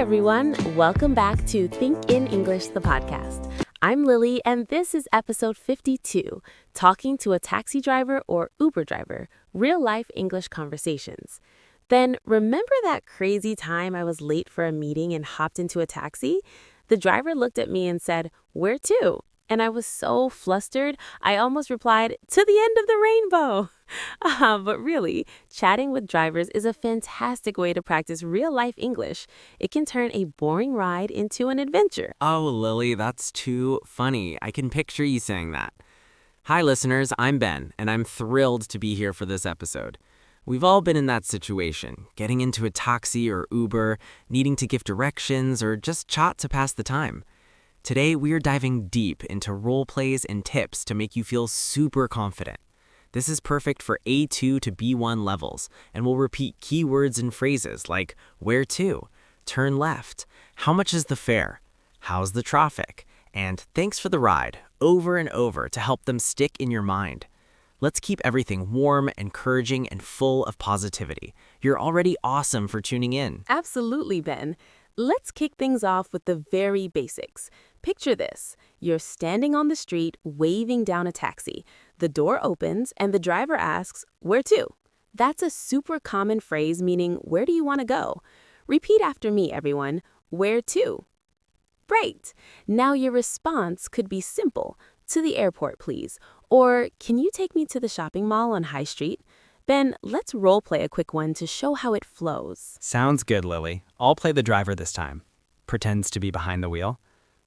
everyone. Welcome back to Think in English, the podcast. I'm Lily, and this is episode 52, Talking to a Taxi Driver or Uber Driver, Real-Life English Conversations. Ben, remember that crazy time I was late for a meeting and hopped into a taxi? The driver looked at me and said, "Where to?" And I was so flustered, I almost replied, "To the end of the rainbow." But really, chatting with drivers is a fantastic way to practice real-life English. It can turn a boring ride into an adventure. Oh, Lily, that's too funny. I can picture you saying that. Hi, listeners. I'm Ben, and I'm thrilled to be here for this episode. We've all been in that situation, getting into a taxi or Uber, needing to give directions, or just chat to pass the time. Today, we are diving deep into role plays and tips to make you feel super confident. This is perfect for A2 to B1 levels, and we'll repeat keywords and phrases like where to, turn left, how much is the fare, how's the traffic, and thanks for the ride over and over to help them stick in your mind. Let's keep everything warm, encouraging, and full of positivity. You're already awesome for tuning in. Absolutely, Ben. Let's kick things off with the very basics. Picture this. You're standing on the street waving down a taxi. The door opens and the driver asks, "Where to?" That's a super common phrase meaning, "Where do you want to go?" Repeat after me, everyone. Where to? Great. Now your response could be simple. "To the airport, please." Or, "Can you take me to the shopping mall on High Street?" Ben, let's role play a quick one to show how it flows. Sounds good, Lily. I'll play the driver this time. Pretends to be behind the wheel.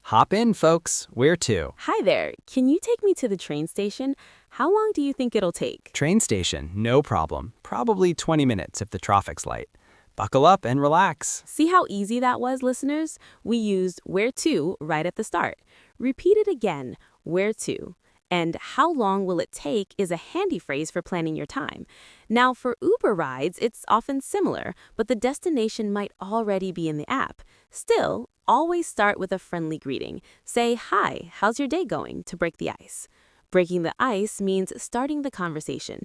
Hop in, folks. Where to? Hi there. Can you take me to the train station? How long do you think it'll take? Train station, no problem. Probably 20 minutes if the traffic's light. Buckle up and relax. See how easy that was, listeners? We used where to right at the start. Repeat it again. Where to? And how long will it take is a handy phrase for planning your time. Now, for Uber rides, it's often similar, but the destination might already be in the app. Still, always start with a friendly greeting. Say, "Hi, how's your day going?" to break the ice. Breaking the ice means starting the conversation.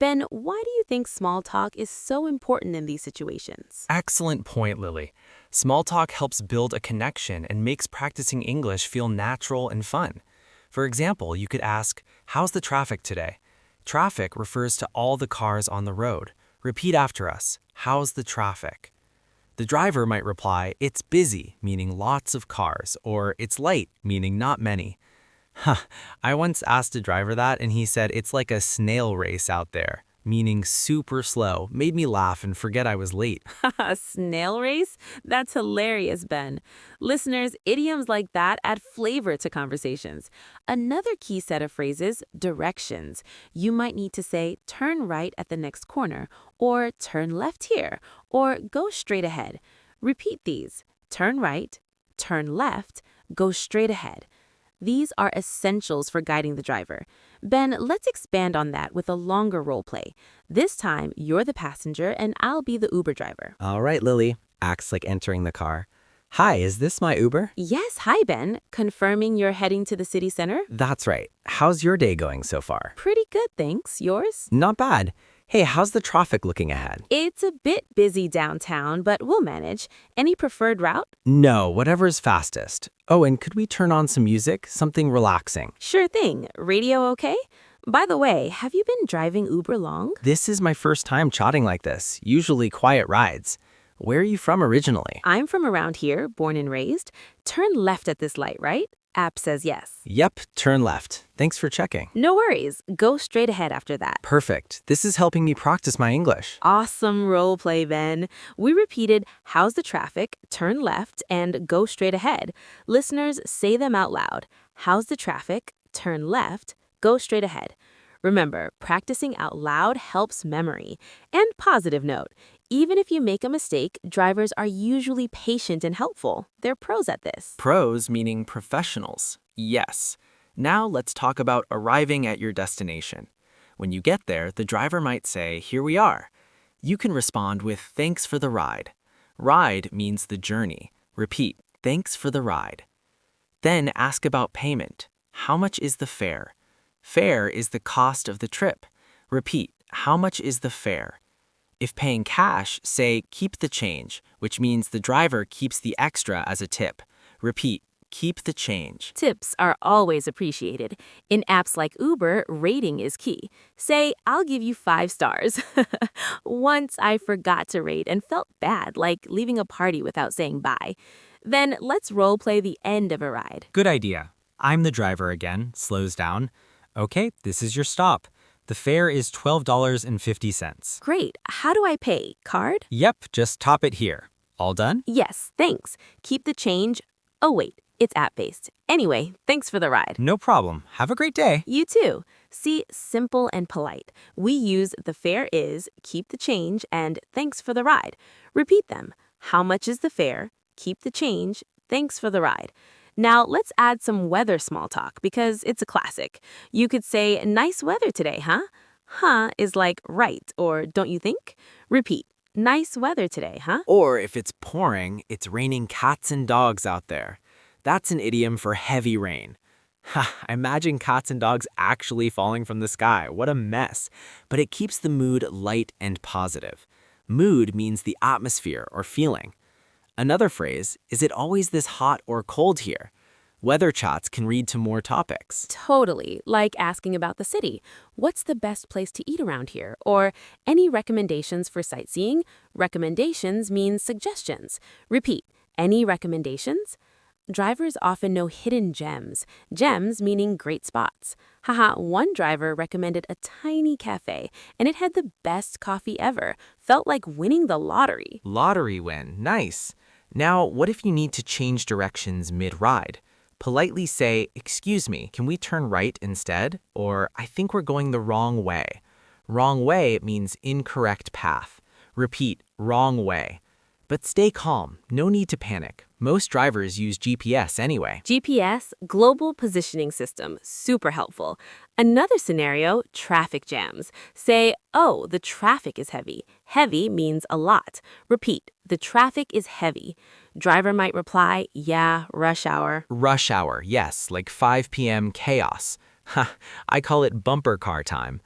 Ben, why do you think small talk is so important in these situations? Excellent point, Lily. Small talk helps build a connection and makes practicing English feel natural and fun. For example, you could ask, "How's the traffic today?" Traffic refers to all the cars on the road. Repeat after us, "How's the traffic?" The driver might reply, "It's busy," meaning lots of cars, or "It's light," meaning not many. I once asked a driver that, and he said it's like a snail race out there, meaning super slow. Made me laugh and forget I was late. A snail race? That's hilarious, Ben. Listeners, idioms like that add flavor to conversations. Another key set of phrases, directions. You might need to say, "Turn right at the next corner," or "Turn left here," or "Go straight ahead." Repeat these. Turn right, turn left, go straight ahead. These are essentials for guiding the driver. Ben, let's expand on that with a longer role play. This time, you're the passenger and I'll be the Uber driver. All right, Lily. Acts like entering the car. Hi, is this my Uber? Yes, hi, Ben. Confirming you're heading to the city center? That's right. How's your day going so far? Pretty good, thanks. Yours? Not bad. Hey, how's the traffic looking ahead? It's a bit busy downtown, but we'll manage. Any preferred route? No, whatever's fastest. Oh, and could we turn on some music? Something relaxing. Sure thing. Radio okay? By the way, have you been driving Uber long? This is my first time chatting like this, usually quiet rides. Where are you from originally? I'm from around here, born and raised. Turn left at this light, right? App says yes. Yep, turn left. Thanks for checking. No worries. Go straight ahead after that. Perfect. This is helping me practice my English. Awesome role play, Ben. We repeated, "How's the traffic?" "Turn left," and "Go straight ahead." Listeners, say them out loud. How's the traffic? Turn left, go straight ahead. Remember, practicing out loud helps memory. And positive note, even if you make a mistake, drivers are usually patient and helpful. They're pros at this. Pros meaning professionals. Yes. Now let's talk about arriving at your destination. When you get there, the driver might say, "Here we are." You can respond with, "Thanks for the ride." Ride means the journey. Repeat, "Thanks for the ride." Then ask about payment. How much is the fare? Fare is the cost of the trip. Repeat, "How much is the fare?" If paying cash, say keep the change, which means the driver keeps the extra as a tip. Repeat, keep the change. Tips are always appreciated. In apps like Uber, rating is key. Say, I'll give you 5 stars. Once I forgot to rate and felt bad, like leaving a party without saying bye. Then let's role play the end of a ride. Good idea. I'm the driver again, slows down. Okay, this is your stop. The fare is $12.50. Great. How do I pay? Card? Yep, just top it here. All done? Yes, thanks. Keep the change. Oh, wait, it's app-based. Anyway, thanks for the ride. No problem. Have a great day. You too. See, simple and polite. We use the fare is, keep the change, and thanks for the ride. Repeat them. How much is the fare? Keep the change. Thanks for the ride. Now, let's add some weather small talk because it's a classic. You could say, nice weather today, huh? Huh is like right, or don't you think? Repeat. Nice weather today, huh? Or if it's pouring, it's raining cats and dogs out there. That's an idiom for heavy rain. Ha, imagine cats and dogs actually falling from the sky. What a mess. But it keeps the mood light and positive. Mood means the atmosphere or feeling. Another phrase, is it always this hot or cold here? Weather chats can lead to more topics. Totally, like asking about the city. What's the best place to eat around here? Or any recommendations for sightseeing? Recommendations means suggestions. Repeat, any recommendations? Drivers often know hidden gems. Gems meaning great spots. Haha, one driver recommended a tiny cafe, and it had the best coffee ever. Felt like winning the lottery. Lottery win, nice. Now, what if you need to change directions mid-ride? Politely say, excuse me, can we turn right instead? Or, I think we're going the wrong way. Wrong way means incorrect path. Repeat, wrong way. But stay calm, no need to panic. Most drivers use GPS anyway. GPS, Global Positioning System, super helpful. Another scenario, traffic jams. Say, oh, the traffic is heavy. Heavy means a lot. Repeat, the traffic is heavy. Driver might reply, yeah, rush hour. Rush hour, yes, like 5 p.m. chaos. Ha, I call it bumper car time.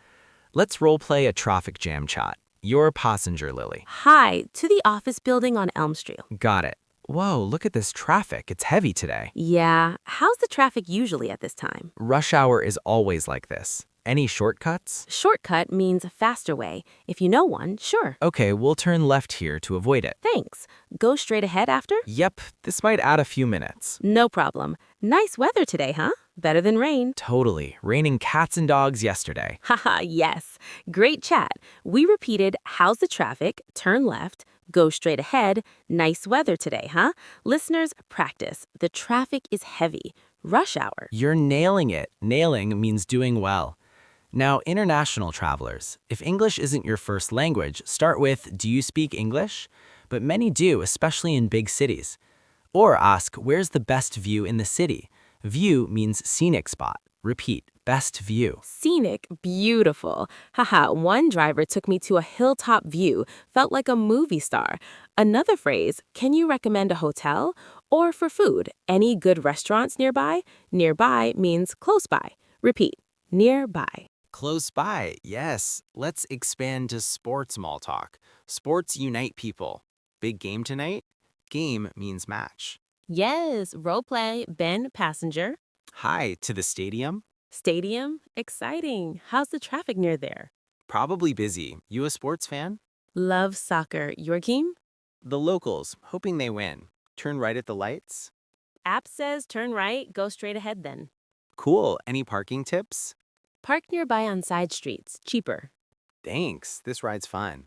Let's roleplay a traffic jam chat. You're a passenger, Lily. Hi, to the office building on Elm Street. Got it. Whoa, look at this traffic. It's heavy today. Yeah, how's the traffic usually at this time? Rush hour is always like this. Any shortcuts? Shortcut means a faster way. If you know one, sure. Okay, we'll turn left here to avoid it. Thanks. Go straight ahead after? Yep, this might add a few minutes. No problem. Nice weather today, huh? Better than rain. Totally. Raining cats and dogs yesterday. Haha, yes. Great chat. We repeated, how's the traffic? Turn left. Go straight ahead. Nice weather today, huh? Listeners, practice. The traffic is heavy. Rush hour. You're nailing it. Nailing means doing well. Now, international travelers, if English isn't your first language, start with, do you speak English? But many do, especially in big cities. Or ask, where's the best view in the city? View means scenic spot. Repeat, best view. Scenic, beautiful. Haha, one driver took me to a hilltop view, felt like a movie star. Another phrase, can you recommend a hotel? Or for food, any good restaurants nearby? Nearby means close by. Repeat, nearby. Close by, yes. Let's expand to sports small talk. Sports unite people. Big game tonight? Game means match. Yes, role play, Ben, passenger. Hi, to the stadium? Stadium, exciting. How's the traffic near there? Probably busy. You a sports fan? Love soccer. Your team? The locals, hoping they win. Turn right at the lights? App says turn right, go straight ahead then. Cool. Any parking tips? Park nearby on side streets, cheaper. Thanks. This ride's fun.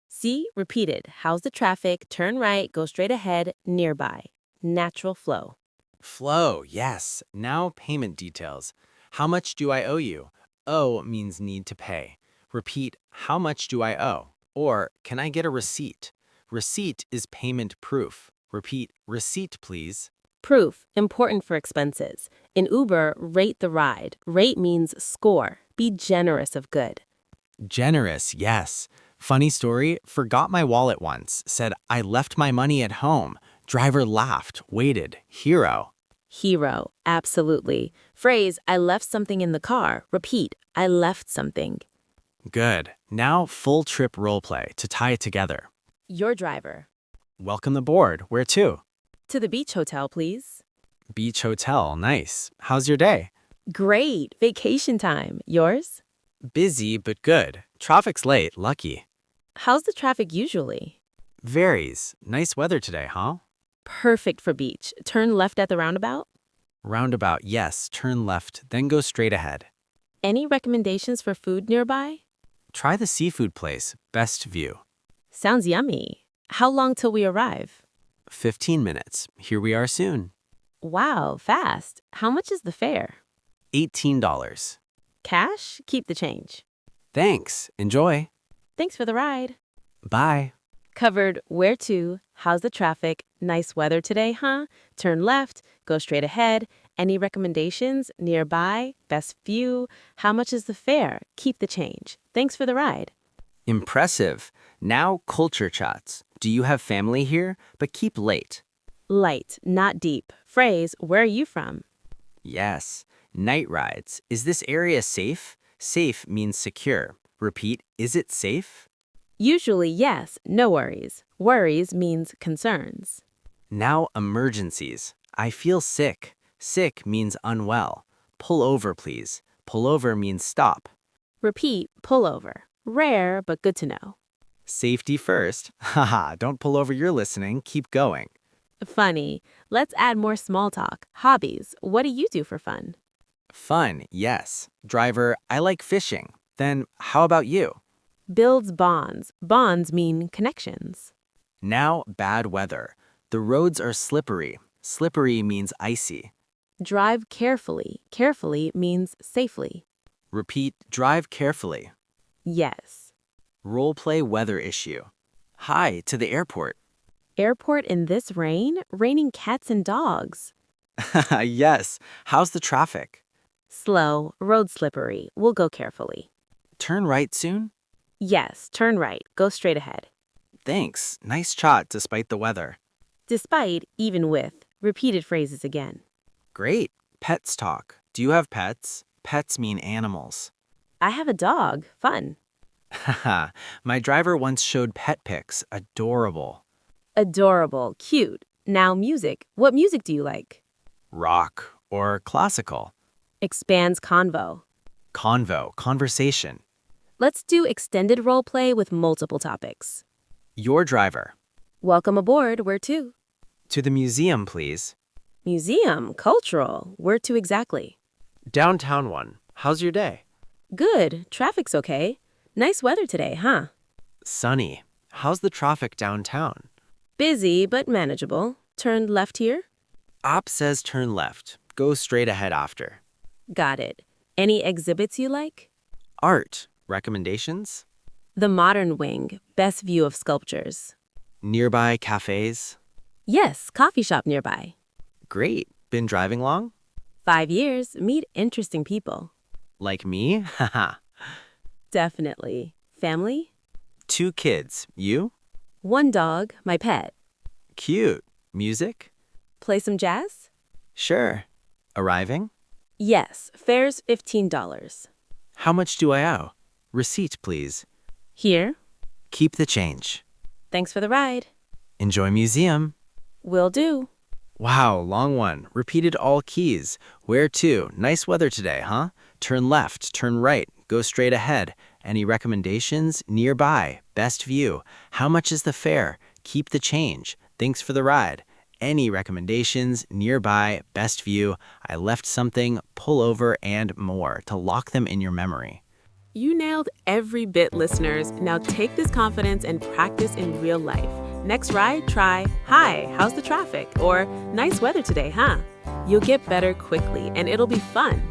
See, repeated. How's the traffic? Turn right, go straight ahead, nearby. Natural flow. Flow, yes. Now payment details. How much do I owe you? Owe means need to pay. Repeat, how much do I owe? Or, can I get a receipt? Receipt is payment proof. Repeat, receipt, please. Proof, important for expenses. In Uber, rate the ride. Rate means score. Be generous of good. Generous, yes. Funny story, forgot my wallet once. Said, I left my money at home. Driver laughed, waited. Hero. Hero, absolutely. Phrase, I left something in the car. Repeat, I left something. Good. Now full trip role play to tie it together. Your driver. Welcome aboard. Where to? To the beach hotel, please. Beach hotel. Nice. How's your day? Great. Vacation time. Yours? Busy, but good. Traffic's late. Lucky. How's the traffic usually? Varies. Nice weather today, huh? Perfect for beach. Turn left at the roundabout. Roundabout, yes. Turn left, then go straight ahead. Any recommendations for food nearby? Try the seafood place. Best view. Sounds yummy. How long till we arrive? 15 minutes. Here we are soon. Wow, fast. How much is the fare? $18. Cash? Keep the change. Thanks. Enjoy. Thanks for the ride. Bye. Covered where to, how's the traffic, nice weather today, huh? Turn left, go straight ahead. Any recommendations? Nearby, best view. How much is the fare? Keep the change. Thanks for the ride. Impressive. Now culture chats. Do you have family here? But keep late. Light, not deep. Phrase, where are you from? Yes. Night rides. Is this area safe? Safe means secure. Repeat, is it safe? Usually, yes, no worries. Worries means concerns. Now emergencies. I feel sick. Sick means unwell. Pull over, please. Pull over means stop. Repeat, pull over. Rare, but good to know. Safety first. Haha, don't pull over, you're listening. Keep going. Funny. Let's add more small talk. Hobbies. What do you do for fun? Fun, yes. Driver, I like fishing. Then how about you? Builds bonds. Bonds mean connections. Now bad weather. The roads are slippery. Slippery means icy. Drive carefully. Carefully means safely. Repeat, drive carefully. Yes. Role play weather issue. Hi, to the airport. Airport in this rain? Raining cats and dogs. Yes. How's the traffic? Slow. Road slippery. We'll go carefully. Turn right soon? Yes. Turn right. Go straight ahead. Thanks. Nice shot despite the weather. Despite, even with. Repeated phrases again. Great. Pets talk. Do you have pets? Pets mean animals. I have a dog. Fun. Haha. My driver once showed pet pics. Adorable. Adorable. Cute. Now music. What music do you like? Rock or classical. Expands convo. Convo, conversation. Let's do extended role play with multiple topics. Your driver. Welcome aboard. Where to? To the museum, please. Museum. Cultural. Where to exactly? Downtown one. How's your day? Good. Traffic's okay. Nice weather today, huh? Sunny. How's the traffic downtown? Busy, but manageable. Turn left here? Op says turn left. Go straight ahead after. Got it. Any exhibits you like? Art. Recommendations? The Modern Wing. Best view of sculptures. Nearby cafes? Yes, coffee shop nearby. Great. Been driving long? 5 years. Meet interesting people. Like me? Haha. Definitely. Family? 2 kids. You? 1 dog, my pet. Cute. Music? Play some jazz? Sure. Arriving? Yes, fare's $15. How much do I owe? Receipt, please. Here. Keep the change. Thanks for the ride. Enjoy museum. Will do. Wow, long one. Repeated all keys. Where to? Nice weather today, huh? Turn left, turn right, go straight ahead. Any recommendations? Nearby. Best view. How much is the fare? Keep the change. Thanks for the ride. Any recommendations? Nearby. Best view. I left something. Pull over and more to lock them in your memory. You nailed every bit, listeners. Now take this confidence and practice in real life. Next ride, try, hi, how's the traffic? Or nice weather today, huh? You'll get better quickly and it'll be fun.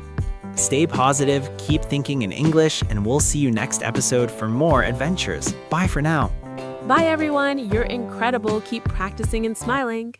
Stay positive, keep thinking in English, and we'll see you next episode for more adventures. Bye for now. Bye, everyone. You're incredible. Keep practicing and smiling.